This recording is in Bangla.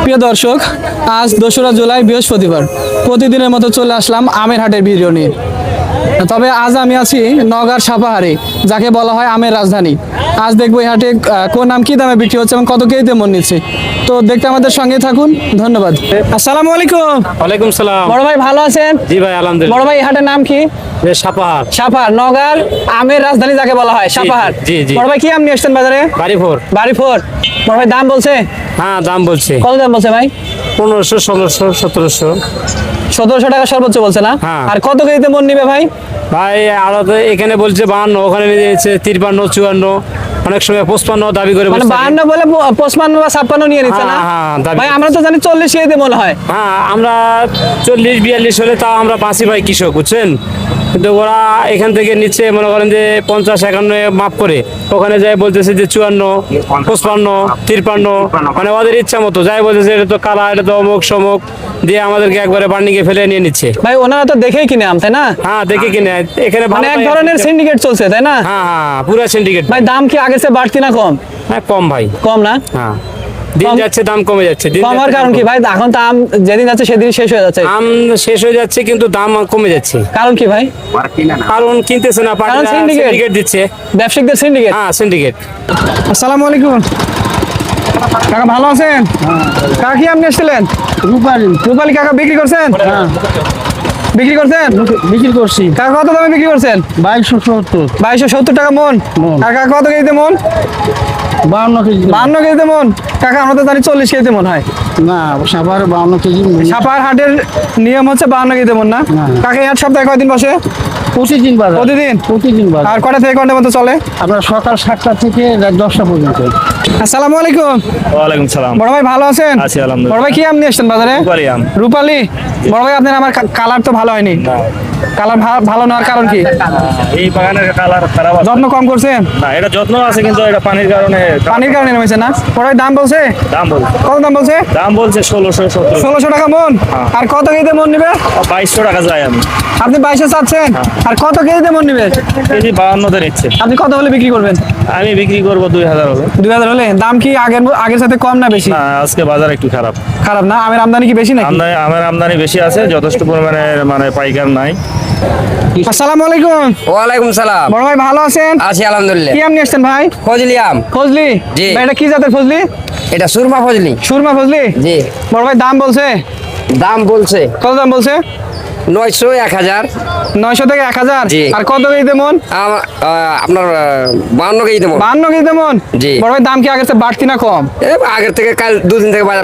প্রিয় দর্শক, আজ 2রা জুলাই বৃহস্পতিবার প্রতিদিনের মতো চলে আসলাম আমের হাটের ভিডিও নিয়ে। তবে আজ আমি আছি নওগাঁর সাপাহারে, যাকে বলা হয় আমের রাজধানী। আজ দেখবো এই হাটে কোন আম কি দামে বিক্রি হচ্ছে এবং কত কেজিতে মন নিচ্ছে। তো দেখতে আমাদের সঙ্গে থাকুন, ধন্যবাদ। আসসালামু আলাইকুম। ওয়ালাইকুম সালাম। বড় ভাই ভালো আছেন? জি ভাই আলহামদুলিল্লাহ। বড় ভাই এই হাটের নাম কি? সাপাহার। সাপাহার, নওগাঁর আমের রাজধানী যাকে বলা হয় সাপাহার। জি, জি। বড় ভাই কি আম নিয়ে আসছেন বাজারে? বাড়িপুর। বাড়িপুর। বড় ভাই দাম বলছে? হ্যাঁ দাম বলছে কত দাম বলছে ভাই? 1500, 1600, 1700। 1700 টাকা সর্বোচ্চ বলছে না? হ্যাঁ। আর কত কেজিতে মন নিবে ভাই? ভাই আরো তো এখানে বলছে 52, ওখানে নিয়েছে 53, 54, অনেক সময় 55 দাবি করে মানে বসছে। 52 বলে 55 বা 56 নিয়ে নিচ্ছে না? হ্যাঁ, হ্যাঁ, দাবি ভাই আমরা তো জানি 40 কেজিতে মনে হয়। হ্যাঁ আমরা 40, 42 হলে তাও আমরা পাঁচই ভাই কৃষক, বুঝছেন। কিন্তু ওরা এখান থেকে নিচ্ছে মনে করেন যে 50, 51 মাপ করে, ওখানে যাই বলতেছে যে 54, 55, 53, মানে ওদের ইচ্ছা মতো যাই বলতেছে এটা তো কালা, এটা তো অমুক সমুক দিয়ে আমাদেরকে একবারে বান্ডিকে ফেলে নিয়ে নিচ্ছে। ভাই ওনারা তো দেখেই কিনে আম, তাই না? হ্যাঁ দেখে কিনে এখানে মানে ভালো এক পাই। ধরনের সিন্ডিকেট চলছে, তাই না? হ্যাঁ হ্যাঁ পুরা সিন্ডিকেট। ভাই দাম কি আগের চেয়ে বাড়তি না কম? হ্যাঁ কম ভাই। কম না? হ্যাঁ দিন কম- যাচ্ছে দাম কমে যাচ্ছে। দিন কম হওয়ার যাচ্ছে কারণ দাম কি কমে- ভাই? এখন তো আম যেদিন যাচ্ছে সেদিন শেষ হয়ে যাচ্ছে। আম শেষ হয়ে যাচ্ছে কিন্তু দাম কমে যাচ্ছে। কারণ কি ভাই? কারণ কিনতেছে না, কারণ পার্টিরা syndicate। সিন্ডিকেট দিচ্ছে। ব্যবসায়িকদের সিন্ডিকেট। হ্যাঁ সিন্ডিকেট। আসসালামু আলাইকুম। কাকা ভালো আছেন? কাকা কি আম নিয়ে এসেছিলেন? রূপালী। রূপালী কাকা বিক্রি করছেন? হ্যাঁ বিক্রি করছেন? বিক্রি করছি কাকা কত দামে বিক্রি করছেন? 2270। 2270 টাকা মন। মন। কাকা কত কেজিতে মন? 52 কেজি। 52 কেজিতে মন। কাকা আমরা তো জানি 40 কেজিতে মন হয়। না সাবার 52 কেজি। সাপার হাটের নিয়ম হচ্ছে 52 কেজিতে মন না? না। কাকা এই হাট সপ্তাহে কয়দিন বসে? প্রতিদিন বাজার। প্রতিদিন? প্রতিদিন বাজার। আর কটা থেকে কটা মতো চলে? আপনার সকাল 7টা থেকে রাত 10টা পর্যন্ত। আসসালামু আলাইকুম। ওয়ালাইকুম সালাম। বড় ভাই ভালো আছেন? আছি আলহামদুলিল্লাহ। বড় ভাই কি আম নিয়ে এসেছেন বাজারে? রূপালী আম। রূপালী। বড় ভাই আপনার আমার কালার তো ভালো হয়নি। কালার ভালো না হওয়ার কারণ কি? এই বাগানের কালার খারাপ আছে। যত্ন কম করছেন? না এটা যত্ন আছে কিন্তু এটা পানির কারণে পানির কারণে নেমেছে না? বড় ভাই দাম বলছে? দাম বলছে। কত দাম বলছে? দাম বলছে 1600, 1700। 1600 টাকা মন। হ্যাঁ। আর কত কেজিতে মন নিবে? 2200 টাকা যায় আমি। আপনি 2200 চাচ্ছেন? আর কত কেজিতে মন নিবে? কেজি 52 নিচ্ছে। আপনি কত হলে বিক্রি করবেন? আমি বিক্রি করবো 2000 হবে। 2000 হলে? দাম কি আগের সাথে কম না বেশি? না আজকে বাজার একটু খারাপ। খারাপ না? আমের আমদানি কি বেশি নাকি? আমার আমদানি বেশি আছে, যথেষ্ট পরিমাণে মানে পাইকার নাই। আসসালামু আলাইকুম। ওয়ালাইকুম সালাম। বড় ভাই ভালো আছেন? আছি আলহামদুলিল্লাহ। কি আম নিয়ে এসেছেন ভাই? ফজলি আম। ফজলি? জি। ভাই এটা কি জাতের ফজলি? এটা সুরমা ফজলি। সুরমা ফজলি? জি। বড় ভাই দাম বলছে? দাম বলছে কত দাম বলছে? 900, 1000। 900 থেকে 1000। জি। আর কত কেজিতে মন? আপনার 52 কেজি দেবো। 52 কেজিতে মন। জি। বড় ভাই দাম কি আগের চেয়ে বাড়তি না কম? আগের থেকে কাল 2 দিন থেকে বাজার